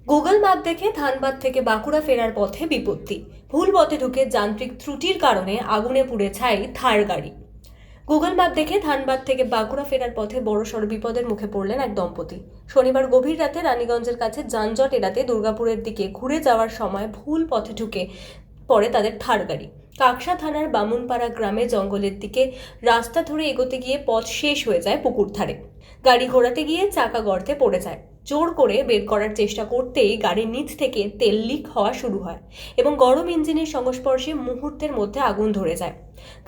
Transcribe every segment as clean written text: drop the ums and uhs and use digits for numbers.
Google map দেখে ধানবাদ থেকে বাঁকুড়া ফেরার পথে বিপত্তি। ভুল পথে ঢুকে যান্ত্রিক ত্রুটির কারণে আগুনে পুড়ে ছাই থার গাড়ি। গুগল ম্যাপ দেখে ধানবাদ থেকে বাঁকুড়া ফেরার পথে বড়সড় বিপদের মুখে পড়লেন এক দম্পতি। শনিবার গভীর রাতে রানীগঞ্জের কাছে যানজট এড়াতে দুর্গাপুরের দিকে ঘুরে যাওয়ার সময় ভুল পথে ঢুকে পড়ে তাদের থার গাড়ি। কাকসা থানার বামুনপাড়া গ্রামে জঙ্গলের দিকে রাস্তা ধরে এগোতে গিয়ে পথ শেষ হয়ে যায় পুকুর ধারে। গাড়ি ঘোরাতে গিয়ে চাকা গর্তে পড়ে যায়। জোর করে বের করার চেষ্টা করতেই গাড়ির নিচ থেকে তেল লিক হওয়া শুরু হয় এবং গরম ইঞ্জিনের সংস্পর্শে মুহূর্তের মধ্যে আগুন ধরে যায়।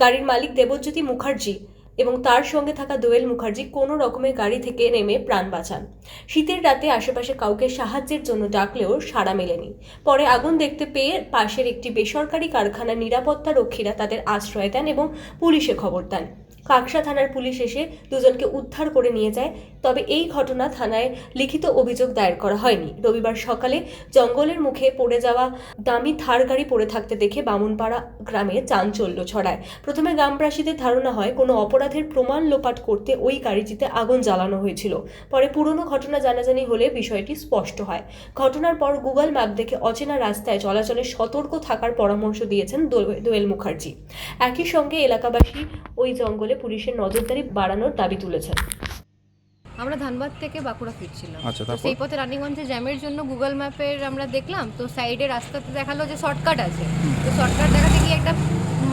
গাড়ির মালিক দেবজ্যোতি মুখার্জি এবং তার সঙ্গে থাকা দোয়েল মুখার্জি কোনো রকমে গাড়ি থেকে নেমে প্রাণ বাঁচান। শীতের রাতে আশেপাশে কাউকে সাহায্যের জন্য ডাকলেও সাড়া মেলেনি। পরে আগুন দেখতে পেয়ে পাশের একটি বেসরকারি কারখানার নিরাপত্তা রক্ষীরা তাদের আশ্রয় দেন এবং পুলিশে খবর দেন। কাকসা থানার পুলিশ এসে দুজনকে উদ্ধার করে নিয়ে যায়। তবে এই ঘটনা থানায় লিখিত অভিযোগ দায়ের করা হয়নি। রবিবার সকালে জঙ্গলের মুখে পড়ে যাওয়া দামি থার গাড়ি পড়ে থাকতে দেখে বামুনপাড়া গ্রামে চাঞ্চল্য ছড়ায়। প্রথমে গ্রামবাসীদের ধারণা হয় কোনো অপরাধের প্রমাণ লোপাট করতে ওই গাড়িটিতে আগুন জ্বালানো হয়েছিল। পরে পুরনো ঘটনা জানাজানি হলে বিষয়টি স্পষ্ট হয়। ঘটনার পর গুগল ম্যাপ দেখে অচেনা রাস্তায় চলাচলে সতর্ক থাকার পরামর্শ দিয়েছেন দোয়েল মুখার্জি। একই সঙ্গে এলাকাবাসী ওই জঙ্গলে পুলিশের নজরদারি বাড়ানোর দাবি তুলেছেন। আমরা ধানবাদ থেকে বাঁকুড়া ফিরছিলাম। আচ্ছা, তো তারপর? সেই পথে রানীগঞ্জে জ্যামের জন্য গুগল ম্যাপের আমরা দেখলাম, তো সাইডে রাস্তাতে দেখালো যে শর্টকাট আছে। তো শর্টকাট দেখাতে গিয়ে একটা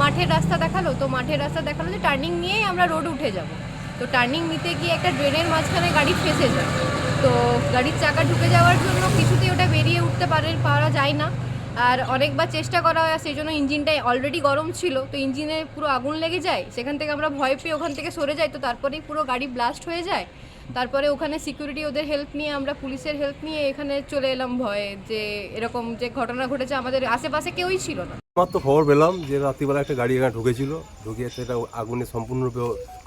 মাঠের রাস্তা দেখালো, তো মাঠের রাস্তা দেখালো যে টার্নিং নিয়েই আমরা রোড উঠে যাব। তো টার্নিং নিতে গিয়ে একটা ড্রেনের মাঝখানে গাড়ি ফেঁসে যায়। তো গাড়ির চাকা ঢুকে যাওয়ার জন্য কিছুতেই ওটা বেরিয়ে উঠতে পারা যায় না। আর অনেকবার চেষ্টা করা হয়, সেই জন্য ইঞ্জিনটা অলরেডি গরম ছিল, তো ইঞ্জিনে পুরো আগুন লেগে যায়। সেখান থেকে আমরা ভয় পেয়ে ওখান থেকে সরে যাই। তো তারপরেই পুরো গাড়ি ব্লাস্ট হয়ে যায়। তারপরে ওখানে সিকিউরিটি ওদের হেল্প নিয়ে আমরা পুলিশের হেল্প নিয়ে এখানে চলে এলাম ভয়ে, যে এরকম যে ঘটনা ঘটেছে আমাদের আশেপাশে কেউই ছিল না। আমার তো খবর পেলাম যে রাত্রিবেলা একটা গাড়ি এখানে ঢুকেছিল, ঢুকিয়ে সেটা আগুনে সম্পূর্ণরূপে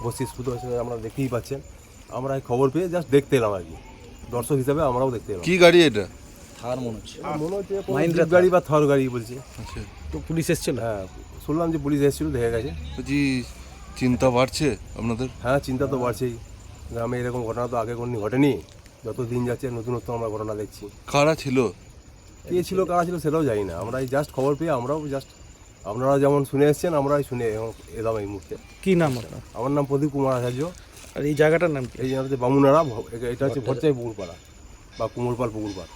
ভস্মীভূত হয়েছে, আমরা দেখতেই পাচ্ছেন। আমরা এই খবর পেয়ে জাস্ট দেখতে এলাম আর কি, দর্শক হিসাবে আমরাও দেখতে এলাম। কি গাড়ি এটা? থার মনে হচ্ছে। মনে হচ্ছে মাহিন্দ্রা জিপ গাড়ি বা থর গাড়ি বলছে। আচ্ছা, তো পুলিশ এসেছিল? হ্যাঁ, শুনলাম যে পুলিশ এসেছিল, দেখে গেছে। বলছি চিন্তা বাড়ছে আপনাদের? হ্যাঁ, চিন্তা তো বাড়ছেই। গ্রামে এরকম ঘটনা তো আগে কোনদিন ঘটেনি। যত দিন যাচ্ছে নতুনত্ব আমরা ঘটনা দেখছি। কারা ছিল? কে ছিল কারা ছিল সেটাও জানি না। আমরা এই জাস্ট খবর পেয়ে আমরাও জাস্ট, আপনারা যেমন শুনে এসছেন আমরাই শুনে এলাম এই মুহূর্তে। কি নাম আপনার? আমার নাম প্রদীপ কুমার আচার্য। আর এই জায়গাটার নাম কি? এই হচ্ছে বামুনারা, এটা হচ্ছে ভরচাই পুকুরপাড়া বা কুমোরপাল পুকুরপাড়।